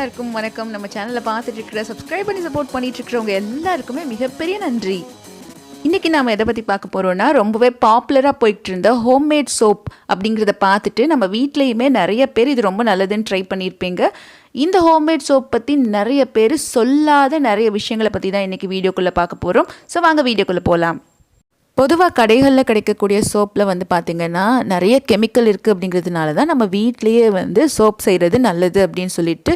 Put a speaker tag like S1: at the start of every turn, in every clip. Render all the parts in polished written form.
S1: எல்லாருக்கும் வணக்கம். நம்ம சேனலை பார்த்துட்டு இருக்கிற சப்ஸ்கிரைப் பண்ணி சப்போர்ட் பண்ணிட்டு இருக்கிறவங்க எல்லாருக்குமே மிகப்பெரிய நன்றி. இன்றைக்கி நாம் எதை பற்றி பார்க்க போகிறோன்னா, ரொம்பவே பாப்புலராக போயிட்டு இருந்த ஹோம்மேட் சோப் அப்படிங்கிறத பார்த்துட்டு நம்ம வீட்லேயுமே நிறைய பேர் இது ரொம்ப நல்லதுன்னு ட்ரை பண்ணியிருப்பீங்க. இந்த ஹோம்மேட் சோப் பற்றி நிறைய பேர் சொல்லாத நிறைய விஷயங்களை பற்றி தான் இன்றைக்கி வீடியோக்குள்ளே பார்க்க போகிறோம். ஸோ வாங்க வீடியோக்குள்ளே போகலாம். பொதுவாக கடைகளில் கிடைக்கக்கூடிய சோப்பில் வந்து பார்த்திங்கன்னா நிறைய கெமிக்கல் இருக்குது. அப்படிங்கிறதுனால தான் நம்ம வீட்லேயே வந்து சோப் செய்கிறது நல்லது அப்படின்னு சொல்லிட்டு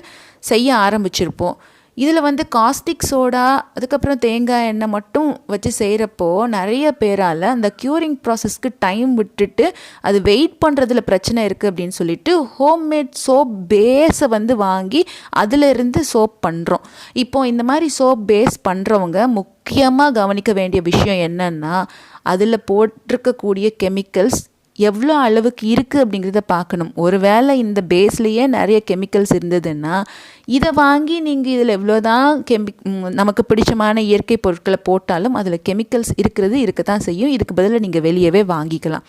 S1: செய்ய ஆரம்பிச்சிருப்போம். இதில் வந்து காஸ்டிக் சோடா, அதுக்கப்புறம் தேங்காய் எண்ணெய் மட்டும் வச்சு செய்கிறப்போ நிறைய பேரால் அந்த க்யூரிங் ப்ராசஸ்க்கு டைம் விட்டுட்டு அது வெயிட் பண்ணுறதுல பிரச்சனை இருக்குது அப்படின்னு சொல்லிட்டு ஹோம்மேட் சோப் பேஸை வந்து வாங்கி அதிலிருந்து சோப் பண்ணுறோம். இப்போது இந்த மாதிரி சோப் பேஸ் பண்ணுறவங்க முக்கியமாக கவனிக்க வேண்டிய விஷயம் என்னென்னா, அதில் போட்டிருக்கக்கூடிய கெமிக்கல்ஸ் எவ்வளோ அளவுக்கு இருக்குது அப்படிங்கிறத பார்க்கணும். ஒருவேளை இந்த பேஸ்லேயே நிறைய கெமிக்கல்ஸ் இருந்ததுன்னா இதை வாங்கி நீங்கள் இதில் எவ்வளோதான் நமக்கு பிடிச்சமான இயற்கை பொருட்களை போட்டாலும் அதில் கெமிக்கல்ஸ் இருக்க தான் செய்யும். இதுக்கு பதிலாக நீங்கள் வெளியவே வாங்கிக்கலாம்.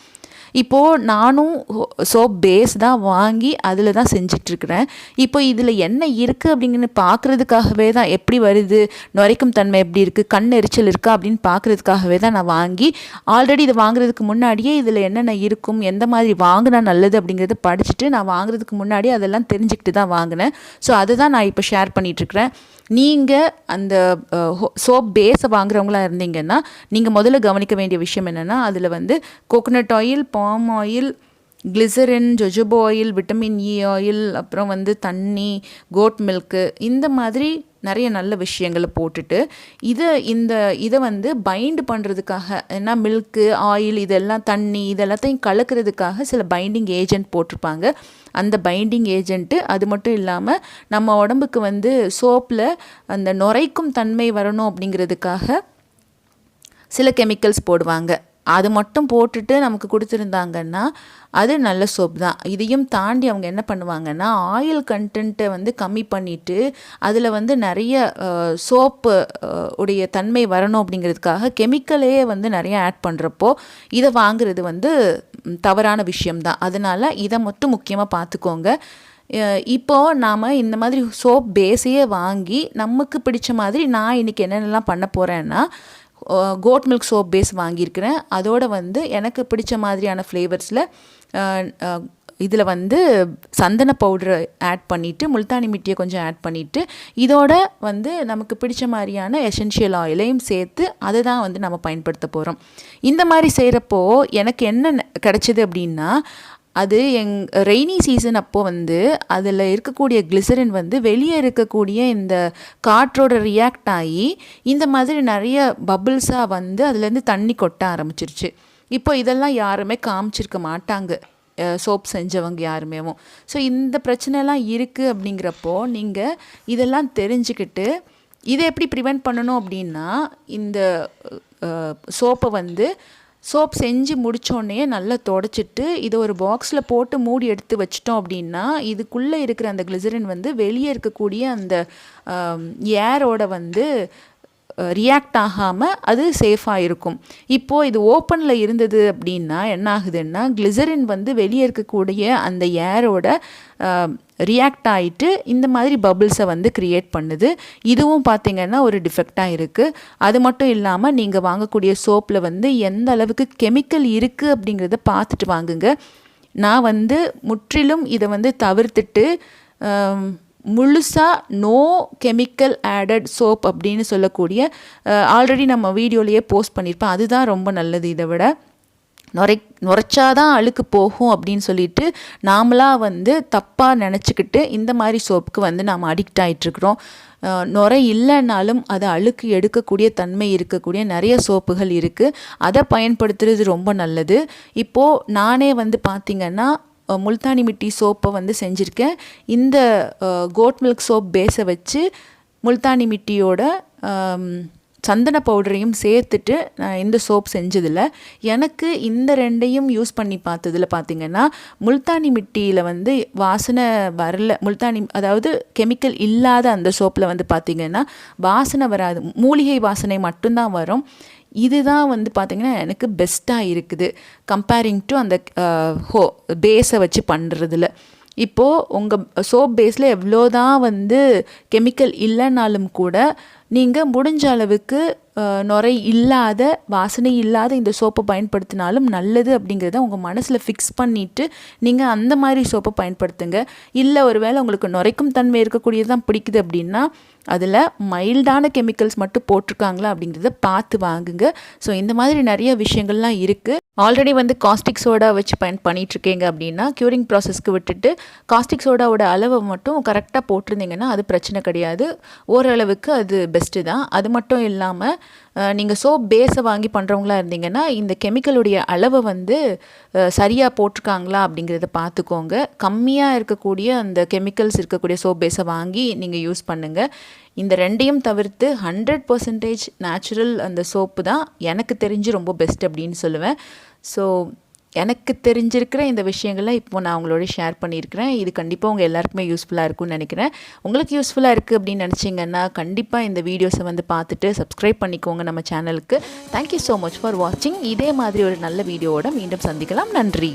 S1: இப்போது நானும் சோப் பேஸ் தான் வாங்கி அதில் தான் செஞ்சிட்ருக்கிறேன். இப்போ இதில் என்ன இருக்குது அப்படிங்கன்னு பார்க்குறதுக்காகவே தான், எப்படி வருது, நுரைக்கும் தன்மை எப்படி இருக்குது, கண் எரிச்சல் இருக்கா அப்படின்னு பார்க்குறதுக்காகவே தான் நான் வாங்கி, ஆல்ரெடி இதை வாங்குறதுக்கு முன்னாடியே இதில் என்னென்ன இருக்கும், எந்த மாதிரி வாங்கினா நல்லது அப்படிங்கிறத படிச்சுட்டு நான் வாங்குறதுக்கு முன்னாடி அதெல்லாம் தெரிஞ்சுக்கிட்டு தான் வாங்கினேன். ஸோ அதை தான் நான் இப்போ ஷேர் பண்ணிகிட்ருக்கிறேன். நீங்கள் அந்த சோப் பேஸை வாங்குறவங்களா இருந்தீங்கன்னா நீங்கள் முதல்ல கவனிக்க வேண்டிய விஷயம் என்னென்னா, அதில் வந்து coconut oil, palm oil, glycerin, jojoba oil, vitamin E oil, அப்புறம் வந்து தண்ணி, கோட் மில்க்கு, இந்த மாதிரி நிறைய நல்ல விஷயங்களை போட்டுட்டு இதை வந்து பைண்ட் பண்ணுறதுக்காக, ஏன்னா மில்க்கு, ஆயில், இதெல்லாம் தண்ணி, இதெல்லாத்தையும் கலக்கிறதுக்காக சில பைண்டிங் ஏஜென்ட் போட்டிருப்பாங்க. அந்த பைண்டிங் ஏஜென்ட்டு அது மட்டும் இல்லாமல் நம்ம உடம்புக்கு வந்து சோப்பில் அந்த நுரைக்கும் தன்மை வரணும் அப்படிங்கிறதுக்காக சில கெமிக்கல்ஸ் போடுவாங்க. அது மட்டும் போட்டுட்டு நமக்கு கொடுத்துருந்தாங்கன்னா அது நல்ல சோப் தான். இதையும் தாண்டி அவங்க என்ன பண்ணுவாங்கன்னா, ஆயில் கண்டென்ட்டை வந்து கம்மி பண்ணிவிட்டு அதில் வந்து நிறைய சோப்பு உடைய தன்மை வரணும் அப்படிங்கிறதுக்காக கெமிக்கலே வந்து நிறைய ஆட் பண்ணுறப்போ இதை வாங்குறது வந்து தவறான விஷயம்தான். அதனால் இதை மட்டும் முக்கியமாக பார்த்துக்கோங்க. இப்போது நாம் இந்த மாதிரி சோப் பேஸையே வாங்கி நமக்கு பிடிச்ச மாதிரி நான் இன்றைக்கி என்னென்னலாம் பண்ண போகிறேன்னா, கோட் மில்க் சோப் பேஸ் வாங்கியிருக்கிறேன். அதோடு வந்து எனக்கு பிடிச்ச மாதிரியான ஃப்ளேவர்ஸில் இதில் வந்து சந்தன பவுடரை ஆட் பண்ணிவிட்டு, முல்தானி மிட்டியை கொஞ்சம் ஆட் பண்ணிவிட்டு, இதோட வந்து நமக்கு பிடிச்ச மாதிரியான எசென்ஷியல் ஆயிலையும் சேர்த்து அதை தான் வந்து நம்ம பயன்படுத்த போகிறோம். இந்த மாதிரி செய்கிறப்போ எனக்கு என்ன கிடச்சிது அப்படின்னா, அது ரெய்னி சீசன் அப்போது வந்து அதில் இருக்கக்கூடிய கிளிசரின் வந்து வெளியே இருக்கக்கூடிய இந்த காற்றோட ரியாக்ட் ஆகி இந்த மாதிரி நிறைய பபிள்ஸாக வந்து அதுலேருந்து தண்ணி கொட்ட ஆரம்பிச்சிருச்சு. இப்போ இதெல்லாம் யாருமே காமிச்சிருக்க மாட்டாங்க, சோப் செஞ்சவங்க யாருமேவும். ஸோ இந்த பிரச்சனைலாம் இருக்குது அப்படிங்கிறப்போ நீங்கள் இதெல்லாம் தெரிஞ்சுக்கிட்டு இதை எப்படி ப்ரிவெண்ட் பண்ணணும் அப்படின்னா, இந்த சோப்பை வந்து சோப் செஞ்சு முடித்தோடனே நல்லா தொடச்சிட்டு இதை ஒரு பாக்ஸில் போட்டு மூடி எடுத்து வச்சிட்டோம் அப்படின்னா இதுக்குள்ளே இருக்கிற அந்த கிளிசரின் வந்து வெளியே இருக்கக்கூடிய அந்த ஏரோட வந்து ரியாக்ட் ஆகாமல் அது சேஃபாக இருக்கும். இப்போது இது ஓப்பனில் இருந்தது அப்படின்னா என்ன ஆகுதுன்னா, கிளிசரின் வந்து வெளியே இருக்கக்கூடிய அந்த ஏரோட ரியாக்ட் ஆகிட்டு இந்த மாதிரி பபிள்ஸை வந்து க்ரியேட் பண்ணுது. இதுவும் பார்த்திங்கன்னா ஒரு டிஃபெக்டாக இருக்குது. அது மட்டும் இல்லாமல் நீங்கள் வாங்கக்கூடிய சோப்பில் வந்து எந்த அளவுக்கு கெமிக்கல் இருக்குது அப்படிங்கிறத பார்த்துட்டு வாங்குங்க. நான் வந்து முற்றிலும் இதை வந்து தவிர்த்துட்டு முழுசாக நோ கெமிக்கல் ஆடட் சோப் அப்படின்னு சொல்லக்கூடிய ஆல்ரெடி நம்ம வீடியோலேயே போஸ்ட் பண்ணியிருப்பேன். அதுதான் ரொம்ப நல்லது. இதை விட நுரைச்சாதான் அழுக்கு போகும் அப்படின்னு சொல்லிட்டு நாமளாக வந்து தப்பாக நினச்சிக்கிட்டு இந்த மாதிரி சோப்புக்கு வந்து நாம் அடிக்ட் ஆகிட்டுருக்குறோம். நுரை இல்லைன்னாலும் அதை அழுக்கு எடுக்கக்கூடிய தன்மை இருக்கக்கூடிய நிறைய சோப்புகள் இருக்குது. அதை பயன்படுத்துறது ரொம்ப நல்லது. இப்போது நானே வந்து பார்த்திங்கன்னா முல்தானி மிட்டி சோப்பை வந்து செஞ்சுருக்கேன். இந்த கோட் மில்க் சோப் பேஸை வச்சு முல்தானி மிட்டியோட சந்தன பவுடரையும் சேர்த்துட்டு இந்த சோப் செஞ்சதில் எனக்கு இந்த ரெண்டையும் யூஸ் பண்ணி பார்த்ததில் பார்த்திங்கன்னா முல்தானி மிட்டியில் வந்து வாசனை வரல. அதாவது கெமிக்கல் இல்லாத அந்த சோப்பில் வந்து பார்த்திங்கன்னா வாசனை வராது, மூலிகை வாசனை மட்டும்தான் வரும். இதுதான் வந்து பார்த்திங்கன்னா எனக்கு பெஸ்ட்டாக இருக்குது கம்பேரிங் டு அந்த பேஸை வச்சு பண்ணுறதுல. இப்போது உங்கள் சோப் பேஸில் எவ்வளோ தான் வந்து கெமிக்கல் இல்லைனாலும் கூட நீங்கள் முடிஞ்ச அளவுக்கு நுரை இல்லாத வாசனை இல்லாத இந்த சோப்பை பயன்படுத்தினாலும் நல்லது அப்படிங்கிறத உங்கள் மனசில் ஃபிக்ஸ் பண்ணிவிட்டு நீங்கள் அந்த மாதிரி சோப்பை பயன்படுத்துங்க. இல்லை ஒரு வேளை உங்களுக்கு நுரைக்கும் தன்மை இருக்கக்கூடியது தான் பிடிக்குது அப்படின்னா அதில் மைல்டான கெமிக்கல்ஸ் மட்டும் போட்டிருக்காங்களா அப்படிங்கிறத பார்த்து வாங்குங்க. ஸோ இந்த மாதிரி நிறைய விஷயங்கள்லாம் இருக்குது. ஆல்ரெடி வந்து காஸ்டிக் சோடா வச்சு பண்ணிகிட்ருக்கீங்க அப்படின்னா க்யூரிங் ப்ராசஸ்க்கு விட்டுட்டு காஸ்டிக் சோடாவோட அளவை மட்டும் கரெக்டாக போட்டிருந்தீங்கன்னா அது பிரச்சனை கிடையாது. ஓரளவுக்கு அது பெஸ்ட்டு தான். அது மட்டும் இல்லாமல் நீங்கள் சோப் பேஸை வாங்கி பண்ணுறவங்களா இருந்தீங்கன்னா இந்த கெமிக்கலுடைய அளவை வந்து சரியாக போட்டிருக்காங்களா அப்படிங்கிறத பார்த்துக்கோங்க. கம்மியாக இருக்கக்கூடிய அந்த கெமிக்கல்ஸ் இருக்கக்கூடிய சோப் பேஸை வாங்கி நீங்கள் யூஸ் பண்ணுங்கள். இந்த ரெண்டையும் தவிர்த்து 100% நேச்சுரல் அந்த சோப்பு தான் எனக்கு தெரிஞ்சு ரொம்ப பெஸ்ட் அப்படின்னு சொல்லுவேன். ஸோ எனக்கு தெரிஞ்சிருக்கிற இந்த விஷயங்களை இப்போ நான் உங்களோட ஷேர் பண்ணியிருக்கிறேன். இது கண்டிப்பாக உங்கள் எல்லாருக்குமே யூஸ்ஃபுல்லாக இருக்கும்னு நினைக்கிறேன். உங்களுக்கு யூஸ்ஃபுல்லாக இருக்குது அப்படின்னு நினச்சிங்கன்னா கண்டிப்பாக இந்த வீடியோஸை வந்து பார்த்துட்டு சப்ஸ்கிரைப் பண்ணிக்கோங்க நம்ம சேனலுக்கு. தேங்க்யூ ஸோ மச் ஃபார் வாட்சிங். இதே மாதிரி ஒரு நல்ல வீடியோவோட மீண்டும் சந்திக்கலாம். நன்றி.